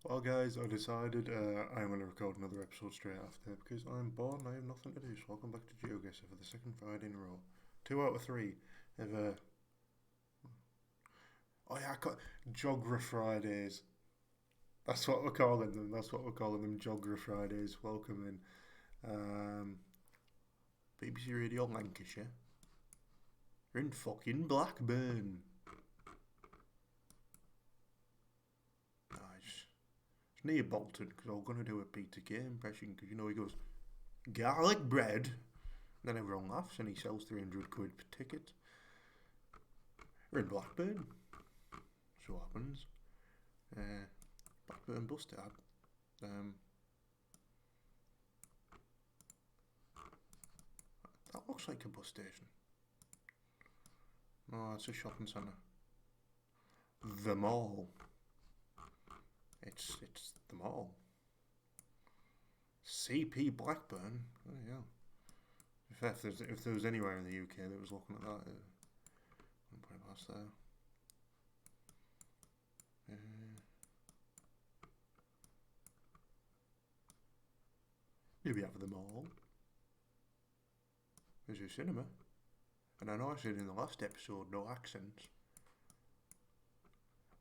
Well, guys, I decided I'm going to record another episode straight after because I'm bored and I have nothing to do. So welcome back to GeoGuessr for the second Friday in a row. 2 out of 3 have oh yeah, I got GEOGRA-Fridays. That's what we're calling them. That's what we're calling them. GEOGRA-Fridays. Welcome in. BBC Radio Lancashire. You're in fucking Blackburn. Nice. It's near Bolton because I'm going to do a Peter Kay impression because he goes garlic bread. Then everyone laughs and he sells 300 quid per ticket. We're in Blackburn. So what happens? Blackburn bus stop. That looks like a bus station. No, it's a shopping centre. The mall. It's the mall. CP Blackburn. Oh yeah. If there was anywhere in the UK that was looking at that, I'd put it past there. Maybe have the mall. There's a cinema. And I know I said in the last episode no accents.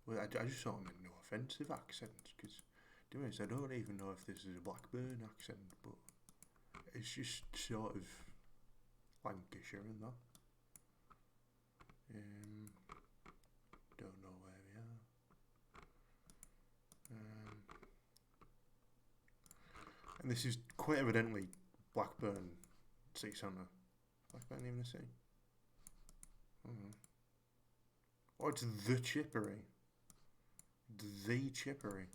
Well, I just sort of meant no offensive accents because, to be honest, I don't even know if this is a Blackburn accent, but it's just sort of Lancashire and that. Don't know where we are. And this is quite evidently Blackburn City Centre. Blackburn even a city? Oh, it's the Chippery. The Chippery.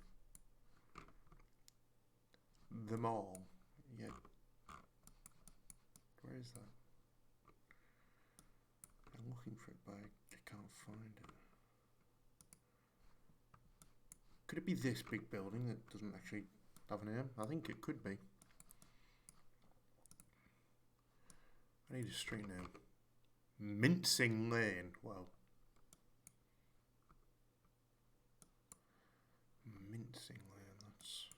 The mall. Yeah. Where is that? I'm looking for it, but I can't find it. Could it be this big building that doesn't actually have a name? I think it could be. I need a street name. Mincing Lane. Wow. Mincing Lane. That's...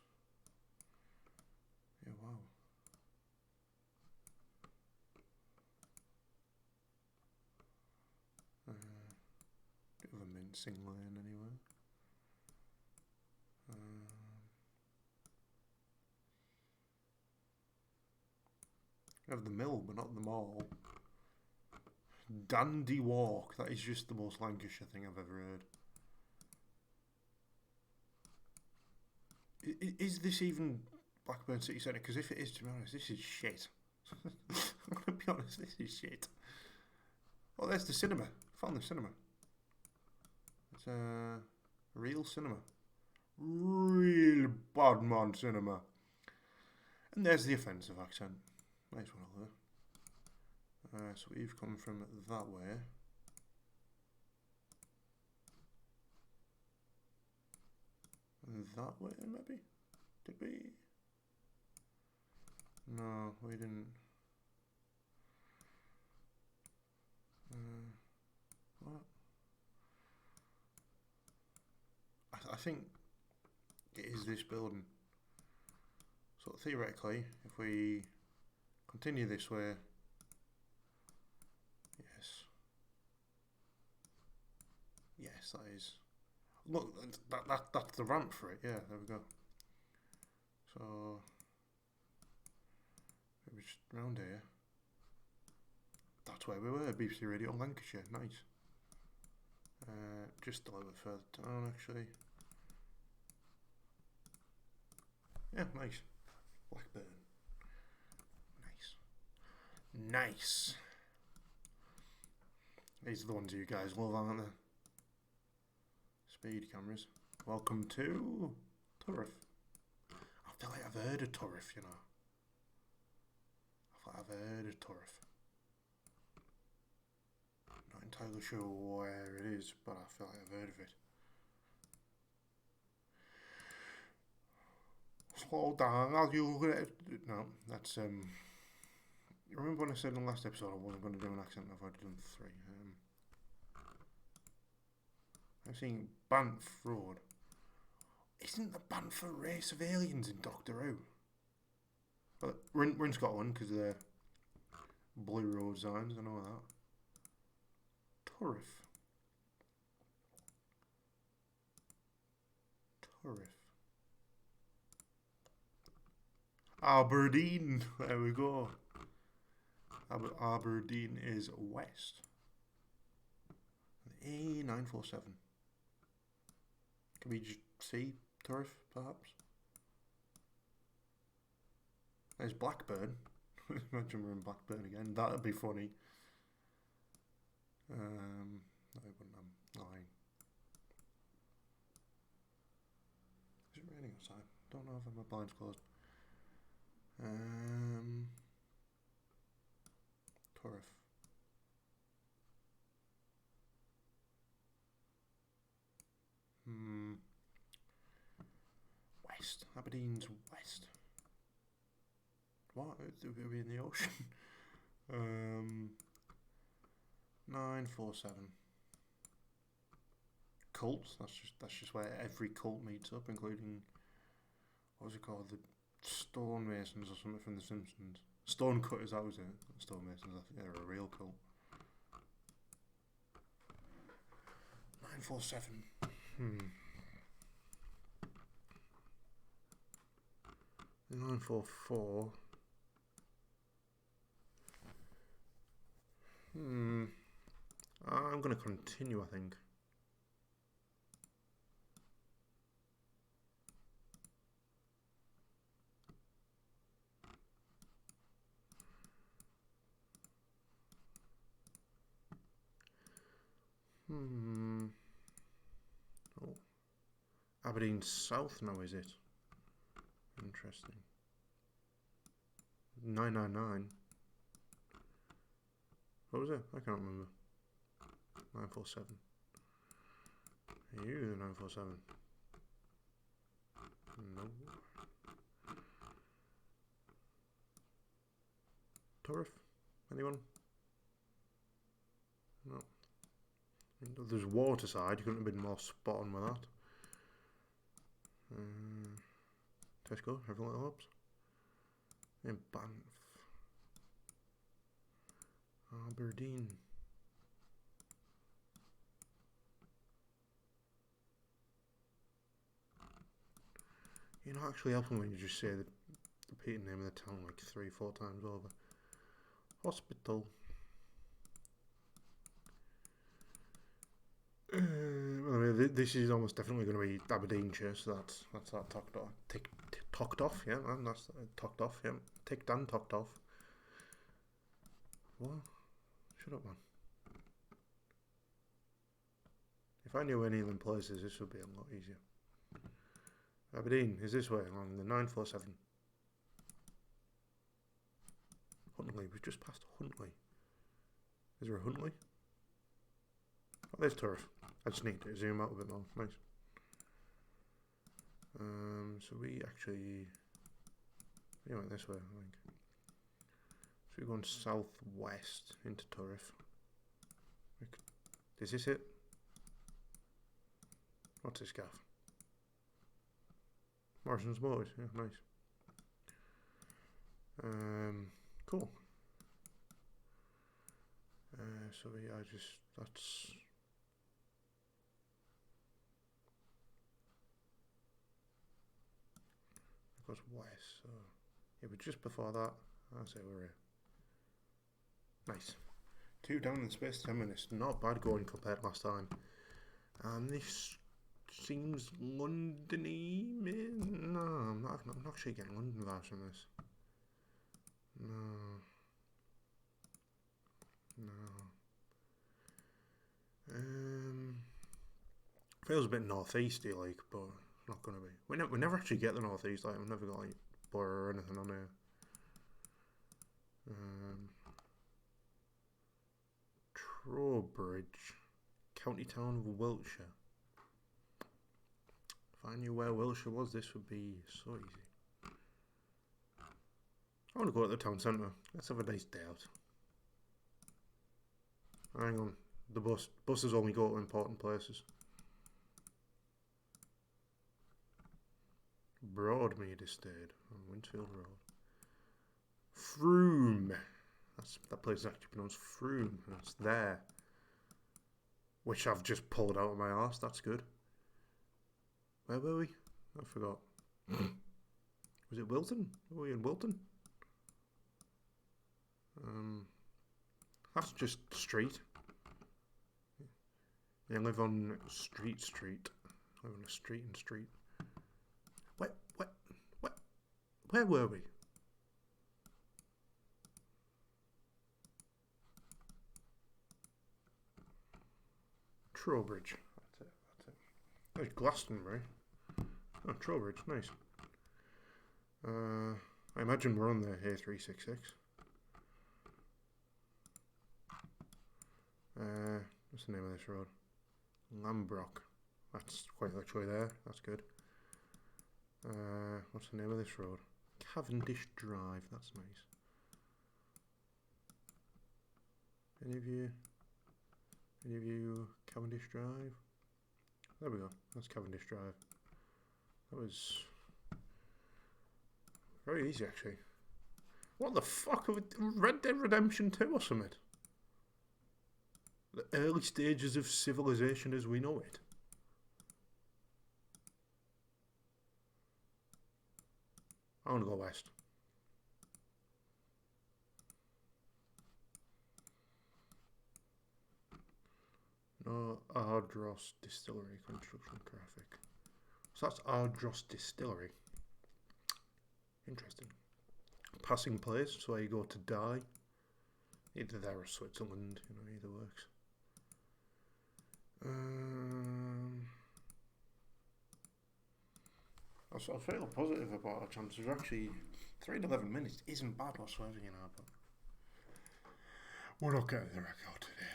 yeah, wow. Bit of a mincing lane anyway. We have the mill, but not the mall. Dandy Walk. That is just the most Lancashire thing I've ever heard. Is this even Blackburn City Centre? Because if it is, to be honest, this is shit. I'm going to be honest, this is shit. Oh, there's the cinema. Found the cinema. It's a real cinema. Real bad man cinema. And there's the offensive accent. Nice one over there. So we've come from that way. That way, maybe? Did we? No, we didn't. What? I think it is this building. So theoretically, if we continue this way, yes, that is. Look, that's the ramp for it. Yeah, there we go. So maybe just round here. That's where we were. BBC Radio Lancashire. Nice. Just a little bit further down, actually. Yeah, nice. Blackburn. Nice. These are the ones you guys love, aren't they? Speed cameras. Welcome to Turriff. I feel like I've heard of Turriff, you know. I feel like I've heard of Turriff. Not entirely sure where it is, but I feel like I've heard of it. Slow down, I'll you look at it. No, that's remember when I said in the last episode I wasn't going to do an accent? I've already done 3. I'm seeing Banff Road. Isn't isn't the Bamford race of aliens in Doctor Who? Well, we're in Scotland because of the blue road signs, I know that. Turriff. Aberdeen, there we go. Aberdeen is west. A947. Can we just see Turf, perhaps? There's Blackburn. Imagine we're in Blackburn again. That'd be funny. No, it wouldn't. I'm lying. Is it raining outside? Don't know if my blind's closed. Turf. West. Aberdeen's west. What? Are we in the ocean? 947. Cults. That's just where every cult meets up, including, what was it called? The Stonemasons or something from The Simpsons. Stonecutters, that was it. Stonemasons, I think they're a real cult. 947. 944. I'm going to continue, I think. Oh. Aberdeen South now, is it? Interesting. 999. What was it? I can't remember. 947. Are you the 947? No. Turf? Anyone? No. There's Waterside. You couldn't have been more spot on with that. Tesco, everyone helps. In Banff. Aberdeen. You're not actually helping when you just say the repeating name of the town like 3-4 times over. Hospital. Well, this is almost definitely going to be Aberdeenshire, so that's that talked off. Talked off, yeah, man, that's talked off, yeah. Ticked and talked off. What? Shut up, man. If I knew any of them places, this would be a lot easier. Aberdeen is this way along the 947. Huntley, we've just passed Huntley. Is there a Huntley? Oh, there's Turf. I just need to zoom out a bit more. Nice. So we actually went this way, I think. So we're going southwest into Turf. Is this it? What's this gaff? Morrison's Motors, yeah, nice. Cool. So we are just, that's it goes west, so yeah, but just before that, I'll say we're here. Nice. 2 down in space 10 minutes, not bad going compared to last time. And this seems London-y. No, I'm not actually getting London vibes from this. No. Feels a bit northeasty like, but not gonna be. We never actually get the northeast. Like, we've never got like Borough or anything on here. Trowbridge, county town of Wiltshire. If I knew where Wiltshire was, this would be so easy. I want to go to the town centre. Let's have a nice day out. Hang on, the buses only go to important places. Broadmead Estate on Winfield Road. Froome. That place is actually pronounced Froome, and it's there. Which I've just pulled out of my arse. That's good. Where were we? I forgot. Was it Wilton? Were we in Wilton? That's just street. You live on Street. Live on a street and street. Where were we? Trowbridge. That's it. There's Glastonbury. Oh, Trowbridge, nice. I imagine we're on the A366. What's the name of this road? Lambrock. That's quite literally there. That's good. What's the name of this road? Cavendish Drive. That's nice. Any of you Cavendish Drive? There we go. That's Cavendish Drive. That was very easy, actually. What the fuck? Are we, Red Dead Redemption 2 or something? The early stages of civilization as we know it. I want to go west. No, Ardros Distillery Construction Graphic. So that's Ardros Distillery. Interesting. Passing place, so where you go to die. Either there or Switzerland, you know, either works. I was fairly positive about our chances. Actually, 3 to 11 minutes isn't bad whatsoever, you know, but we're not getting the record today.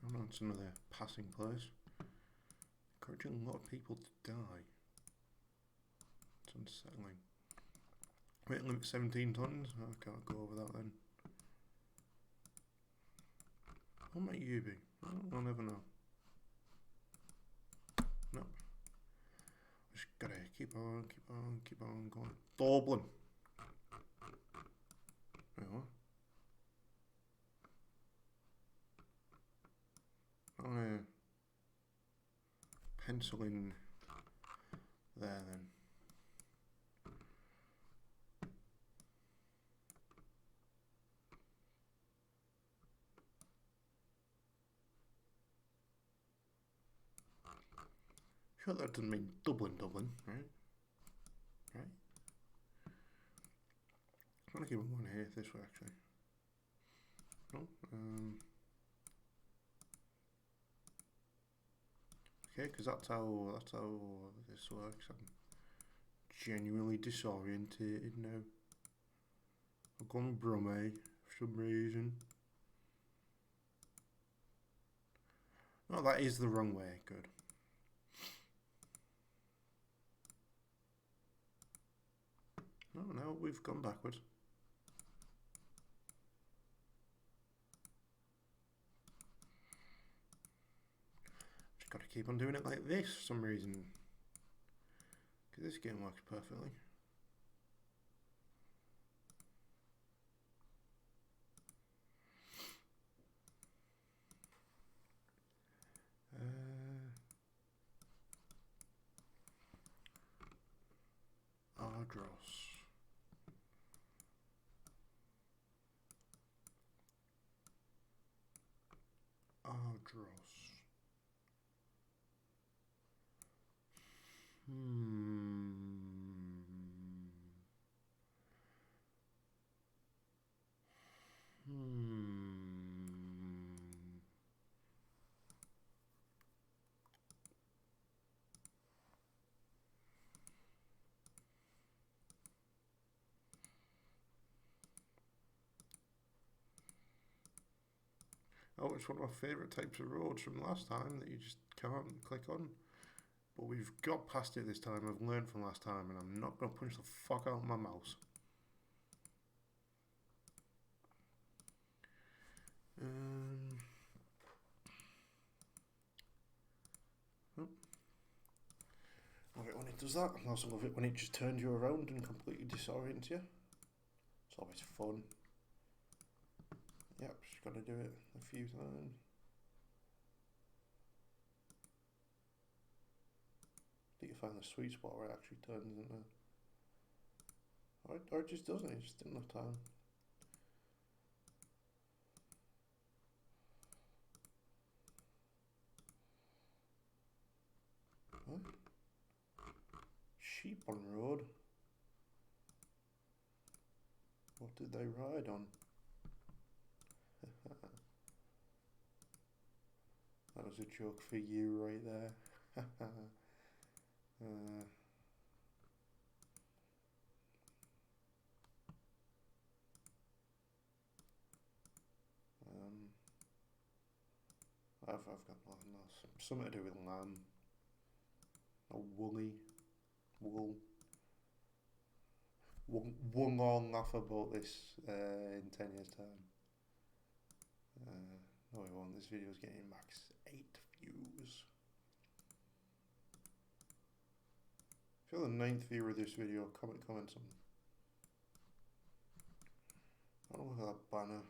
Oh no, it's another passing place. Encouraging a lot of people to die. It's unsettling. Weight limit 17 tons? I can't go over that then. What might you be? I'll never know. No. Just gotta keep on going. Dublin. Wait, what? I'm gonna pencil in there then. Sure, that doesn't mean Dublin, right? Right? I'm gonna keep on going here this way actually. No, okay, because that's how this works. I'm genuinely disorientated now. I've gone Brumme for some reason. Oh, that is the wrong way. Good. No, we've gone backwards. Just got to keep on doing it like this for some reason. Because this game works perfectly. Ardros. Oh, it's one of my favourite types of roads from last time that you just can't click on. But we've got past it this time. I've learned from last time and I'm not going to punch the fuck out of my mouse. Oh. does that. I also love it when it just turns you around and completely disorients you. It's always fun. Yep, just got to do it a few times. I think you find the sweet spot where it actually turns into... Or it just doesn't, it just didn't have time. What? Sheep on road? What did they ride on? That was a joke for you right there. I've got nothing else. Something to do with lamb. Or woolly. Wool. One more laugh about this in 10 years' time. No, we won't. This video's getting max 8 views. If you're the 9th viewer of this video, comment something. I don't know that banner.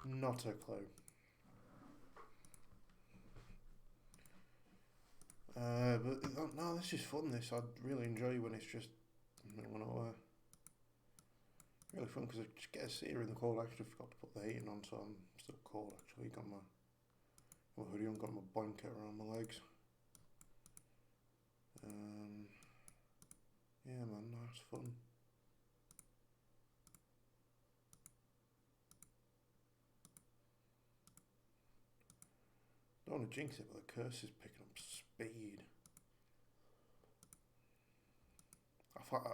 Not a clue. But no, this is fun. This I'd really enjoy when it's just really fun because I just get a sit here in the cold. I actually forgot to put the heating on, so I'm still cold. Actually, got my hoodie on, got my blanket around my legs. Yeah, man, that's fun. Don't want to jinx it, but the curse is picking up speed. I've got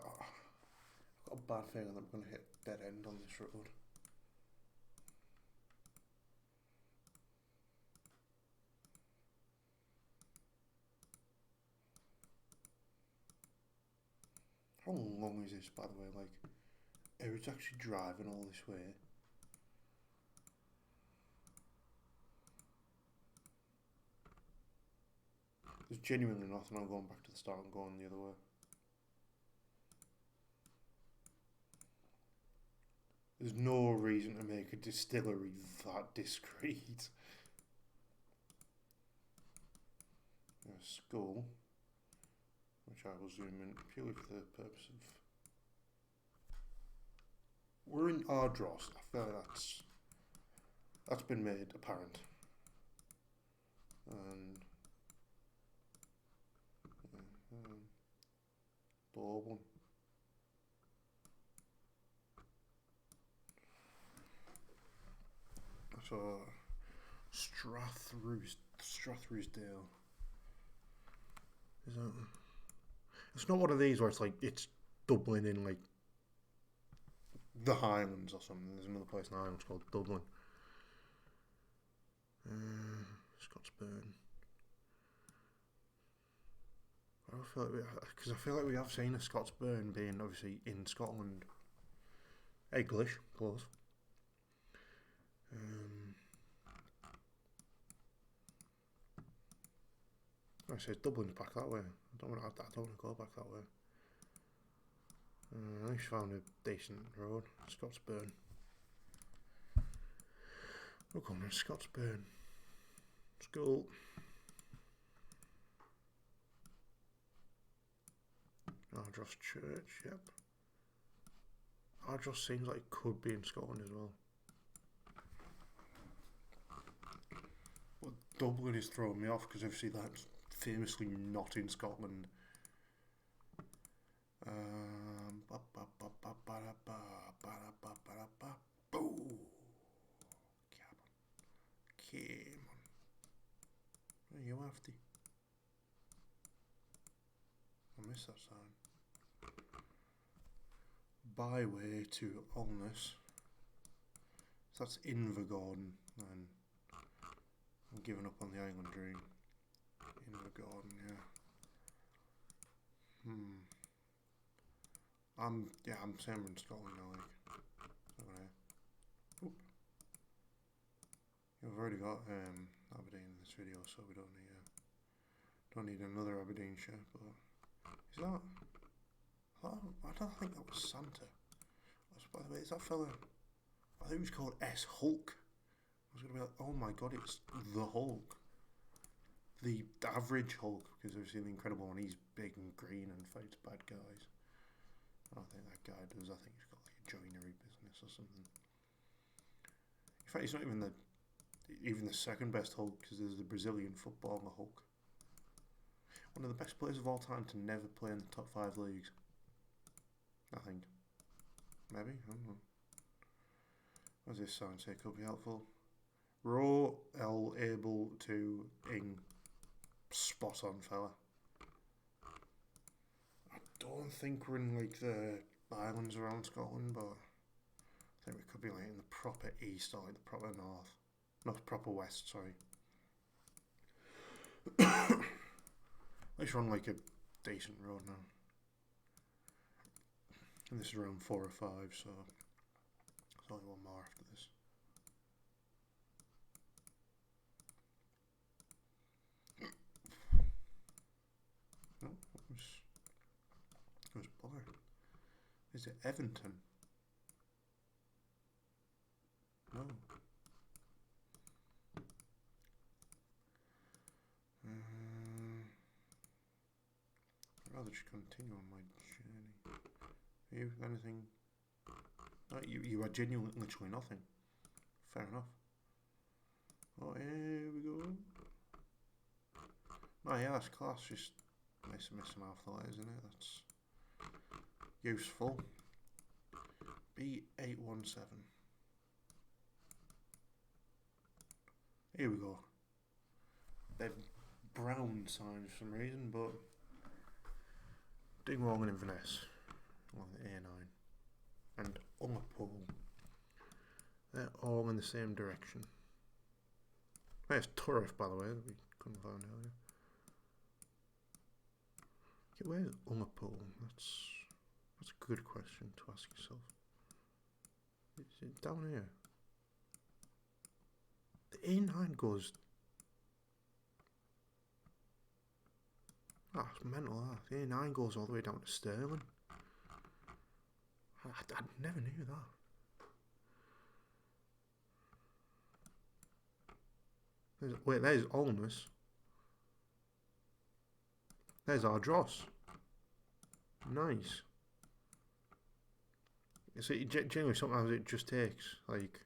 a bad feeling that I'm going to hit a dead end on this road. How long is this, by the way? Like, who's actually driving all this way? There's genuinely nothing. I'm going back to the start and going the other way. There's no reason to make a distillery that discreet. A school, which I will zoom in purely for the purpose of... We're in Ardross. I feel like that's been made apparent. And... Dublin. So, Strathruisdale. Is that? It's not one of these where it's like it's Dublin in like the Highlands or something. There's another place in the Highlands called Dublin. Scotsburn. I feel like we have seen a Scotsburn being obviously in Scotland. English, close. I say Dublin's back that way. I don't want to go back that way. I just found a decent road. Scotsburn. We're going to Scotsburn. School. Ardross Church, yep. Ardross seems like it could be in Scotland as well. Well, Dublin is throwing me off because obviously that's famously not in Scotland. Came on. You have to. I miss that sign. Byway to Alness. So that's Invergordon, and I'm giving up on the Island Dream. Invergordon, yeah. I'm saying we're in Scotland now, like. Okay. Oop. You have I've already got Aberdeen in this video, so we don't need another Aberdeenshire. But is that? I don't think that was Santa. By the way, is that fella? I think he was called S Hulk. I was gonna be like, oh my god, it's the Hulk, the average Hulk, because I've seen the Incredible one. He's big and green and fights bad guys. I don't think that guy does. I think he's got like a joinery business or something. In fact, he's not even the second best Hulk, because there's the Brazilian footballer Hulk. One of the best players of all time to never play in the top 5 leagues. I think. Maybe? I don't know. What does this sound say? Could be helpful. Raw, L, able to, ing. Spot on, fella. I don't think we're in like the islands around Scotland, but I think we could be like in the proper east or like the proper north. Not proper west, sorry. At least we're on like a decent road now. And this is around 4 or 5, so there's only one more after this. No, it was bother. Is it Everton? No. I'd rather just continue on my journey. You, anything? No, you are genuinely literally nothing. Fair enough. Oh, here we go. Oh yeah, that's class. Just missing half the letters, isn't it? That's useful. B817. Here we go. They're brown signs for some reason, but Dingwall and Inverness along the A9 and Ullapool. They're all in the same direction. There's Turriff, by the way, that we couldn't find earlier. Okay, where's Ullapool? That's a good question to ask yourself. Is it down here? The A9 goes... Ah, it's mental that. The A9 goes all the way down to Stirling. I never knew that. Wait, there's Olmus. There's Ardross. Nice. So generally sometimes it just takes like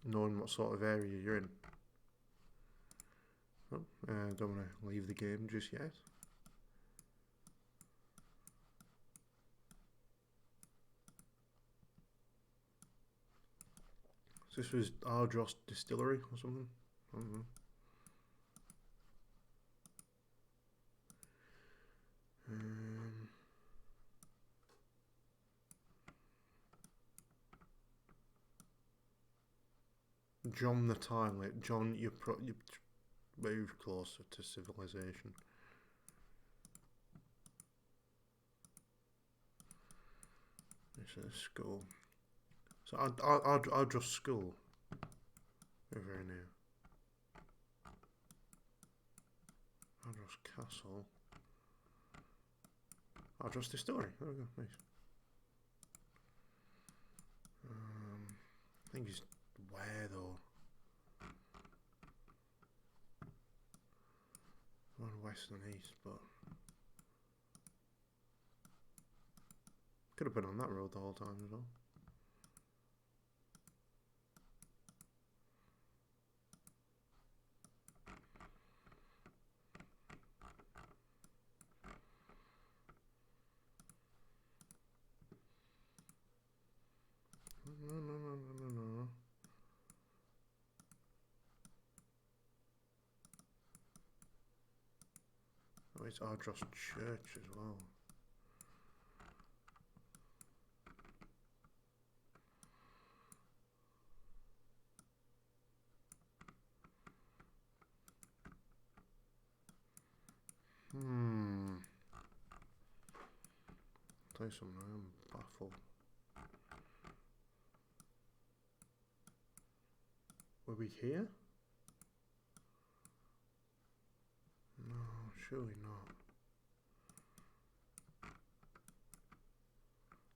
knowing what sort of area you're in. Oh, don't want to leave the game just yet. So this was Ardross Distillery or something? I don't know. John the Tilate. John, you move closer to civilization. This is school. So I'll just school. Very near. I'll just castle. I'll just distillery. There we go. Nice. I think he's where though. On west and east, but could have been on that road the whole time as well. No. Oh, it's Ardross Church as well. I'll tell you something, I'm baffled. Were we here? No, surely not.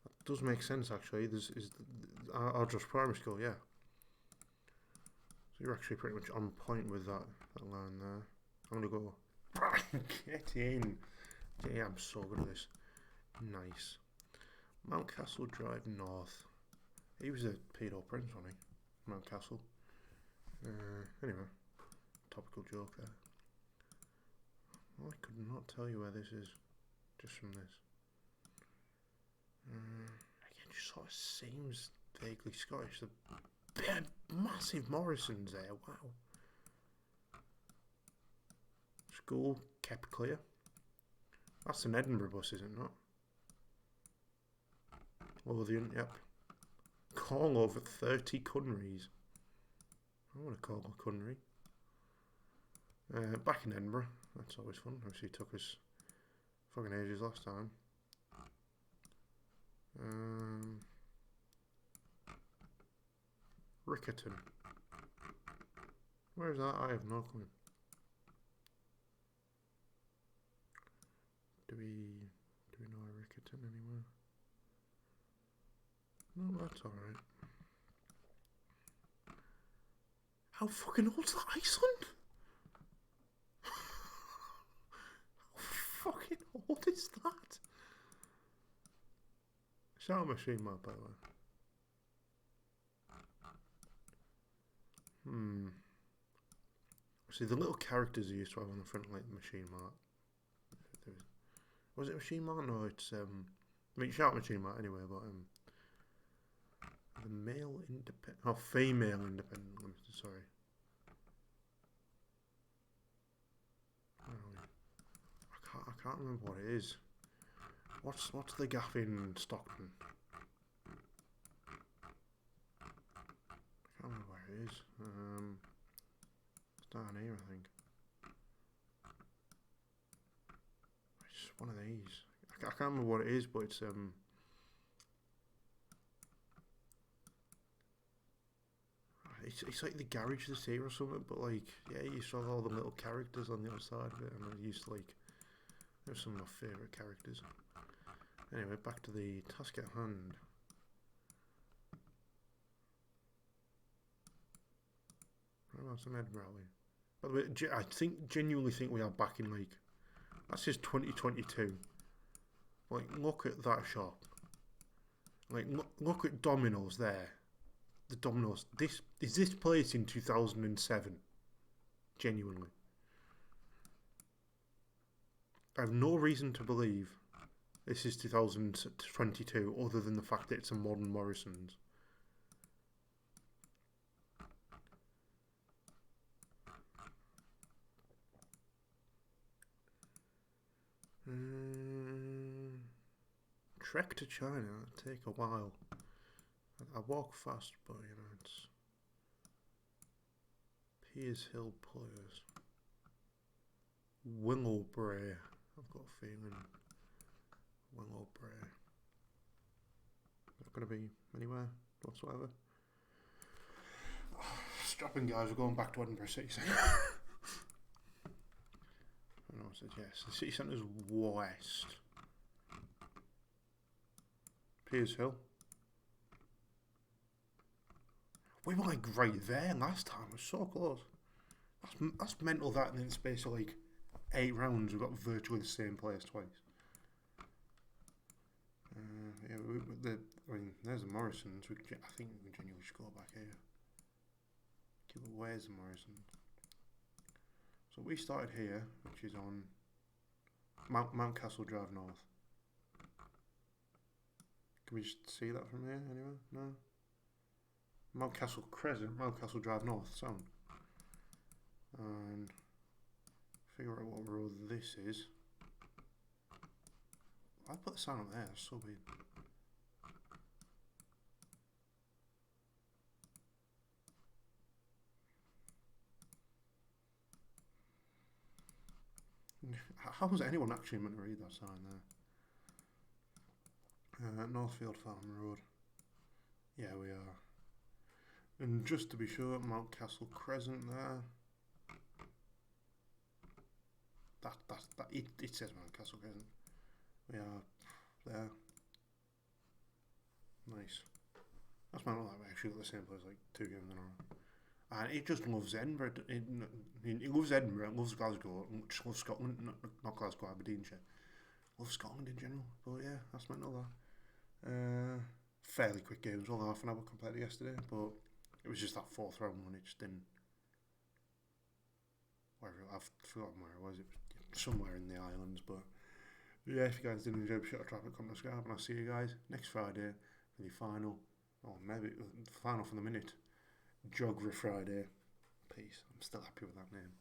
That does make sense actually. This is Ardros Primary School, yeah. So you're actually pretty much on point with that line there. I'm gonna go. Get in. Yeah, I'm so good at this. Nice. Mountcastle Drive North. He was a pedo prince, wasn't he? Mountcastle. Anyway, topical joke there. Well, I could not tell you where this is, just from this. Again, just sort of seems vaguely Scottish. They had massive Morrisons there, wow. School kept clear. That's an Edinburgh bus, is it not? Lothian, yep. Call over 30 Cunries. I want to call a Cunry. Back in Edinburgh. That's always fun. Obviously it took us fucking ages last time. Rickerton. Where is that? I have no clue. Do we know a Rickerton anywhere? No, that's alright. How fucking old's that Iceland? How fucking old is that? Shout machine map, by the way. See, the little characters you used to have on the front, like the machine mark. Was it machine mark? No, it's I mean, shout machine mark anyway, but the male independent, oh, female independent limited. Sorry. I can't remember what it is. What's the gap in Stockton? I can't remember where it is. It's down here, I think. It's one of these. I can't remember what it is, but it's it's like the garage this here or something, but like, yeah, you saw all the little characters on the other side of it, and I used to like, they're some of my favourite characters. Anyway, back to the task at hand. Whereabouts in Edinburgh? By the way, I genuinely think we are back in like, that's just 2022. Like, look at that shop. Like, look at Domino's there. The Domino's. Is this place in 2007? Genuinely. I have no reason to believe this is 2022 other than the fact that it's a modern Morrison's. Trek to China, it'll take a while. I walk fast, but you know, it's Piers Hill Players. Willowbrae, I've got a feeling. Willowbrae. Not going to be anywhere whatsoever. Strapping guys, we're going back to Edinburgh City Centre. I know, I said yes. The city centre's west. Piers Hill. We were like right there last time. We're so close. That's mental. That in the space of like 8 rounds, we've got virtually the same place twice. Yeah, I mean, there's the Morrisons. I think we can genuinely just go back here. Okay, but where's the Morrisons? So we started here, which is on Mountcastle Drive North. Can we just see that from here anyway? No? Mountcastle Crescent, Mountcastle Drive North, sound. And figure out what road this is. I put the sign up there, that's so weird. How was anyone actually meant to read that sign there? Northfield Farm Road. Yeah, we are. And just to be sure, Mountcastle Crescent there. It says Mountcastle Crescent. We are there. Nice. That's my like we actually got the same place like 2 games in a row. And it just loves Edinburgh. It loves Edinburgh, it loves Glasgow, it just loves Scotland, not Glasgow, Aberdeenshire. Loves Scotland in general. But yeah, that's mental that. Fairly quick games, only half an hour compared to yesterday, but it was just that 4th round when it just didn't. I've forgotten where it was. It was somewhere in the islands, but yeah, if you guys did enjoy, be sure to drop a comment, subscribe, and I'll see you guys next Friday for the final, or maybe the final for the minute, GEOGRA-Friday. Peace. I'm still happy with that name.